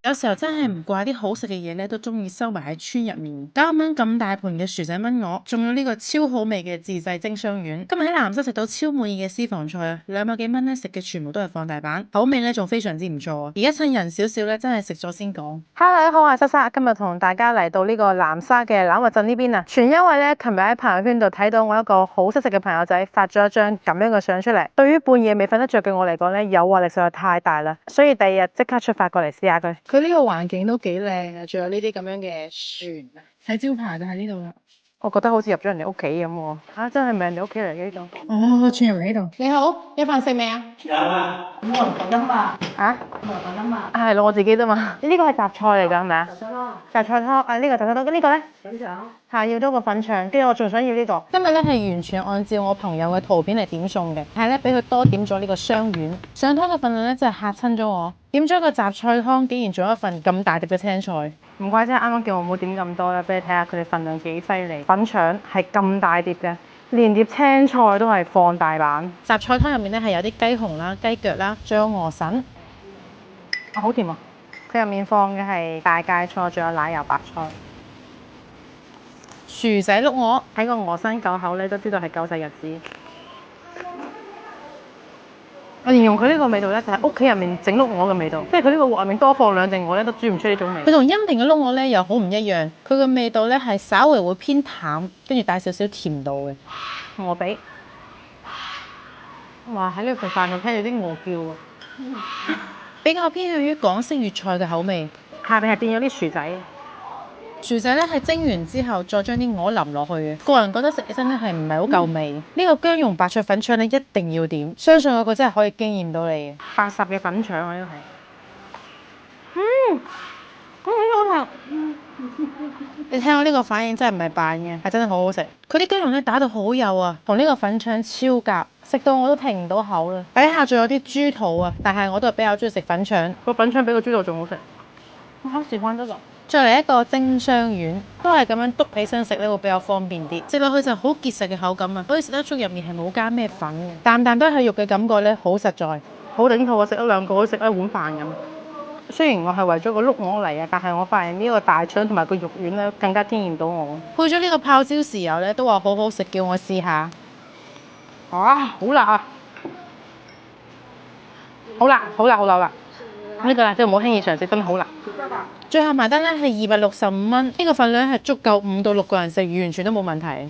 有時候真係唔怪啲好食嘅嘢咧，都中意收埋喺村入面。啱啱咁大盤嘅薯仔炆鵝，仲有呢個超好味嘅自製蒸雙丸。今日喺南沙食到超滿意嘅私房菜啊，200幾蚊咧食嘅全部都係放大版，口味咧仲非常之唔錯啊！而家趁人少少咧，真係食咗先講。Hello，大家好，我係莎莎，今日同大家嚟到呢個南沙嘅欖核鎮呢邊啊，全因為咧，琴日喺朋友圈度睇到我一個好識食嘅朋友仔發咗一張咁樣嘅相出嚟，對於半夜未瞓得着嘅我嚟講咧，誘惑力實在太大啦，所以第二日即刻出發過嚟試下佢。佢呢個環境都幾靚啊，仲有呢啲咁樣嘅船啊，睇招牌就喺呢度啦。我覺得好似入咗人哋屋企咁喎，嚇真係咪人哋屋企嚟嘅呢度？哦，串入嚟呢度。你好，有飯食未啊？有啊，咁我唔講得嘛。啊？唔講得嘛。係咯，我自己啫嘛。呢個係雜菜嚟㗎，係咪啊？雜菜湯。啊，呢個雜菜湯，咁呢個咧？粉腸。係要多個粉腸，跟住我仲想要呢個。今日咧係完全按照我朋友嘅圖片嚟點餸嘅，係咧俾佢多點咗呢個雙丸。上湯嘅份量咧真係嚇親咗我，點咗個雜菜湯，竟然仲有一份咁大碟嘅青菜。唔怪之啱啱叫我唔好點咁多啦，俾你睇下佢哋份量幾犀利。粉腸係咁大碟嘅，連碟青菜都係放大版。雜菜湯入面咧係有啲雞紅啦、雞腳啦，仲有鵝腎。啊，好甜啊！佢入面放嘅係大芥菜，仲有奶油白菜。薯仔碌鵝睇個鵝身夠口咧，都知道係夠細日子。我形容佢呢個味道咧，就係屋企入面整碌鵝嘅味道，即係佢呢個鑊入面多放2隻鵝咧，都煮唔出呢種味。佢同恩平嘅碌鵝咧又好唔一樣，佢嘅味道咧係稍微會偏淡，跟住帶少少甜度嘅。鵝髀，哇！喺呢份飯度聽到啲鵝叫啊，比較偏向於港式粵菜嘅口味。下邊係變咗啲薯仔。薯仔咧係蒸完之後，再將啲鵝淋落去嘅。個人覺得食起身咧係唔係好夠味。呢個薑蓉白灼粉腸咧一定要點，相信我佢真係可以驚豔到你嘅。80嘅粉腸啊，呢個係。好食。你聽我呢個反應真係唔係扮嘅，係真係好好食。佢啲薑蓉咧打到好幼啊，同呢個粉腸超夾，食到我都停唔到口啦。底下仲有啲豬肚啊，但係我都係比較中意食粉腸。個粉腸比個豬肚仲好食。我考試翻得啦。再嚟一個蒸雙丸，都係咁樣篤起身食咧會比較方便啲，食落去就好結實嘅口感啊，可以食得出入面係冇加咩粉嘅，啖啖都係肉嘅感覺咧，好實在，好頂肚啊！食咗2個好似食一碗飯咁。雖然我係為咗個碌鵝嚟啊，但係我發現呢個大腸同埋個肉丸咧更加驚豔到我。配咗呢個泡椒豉油咧，都話好好食，叫我試下。啊，好辣啊！好辣，好辣，好辣啦！呢個辣椒唔好輕易嘗試，真係好辣。最後埋單咧係265蚊，呢個份量係足夠5到6個人食，完全都冇問題。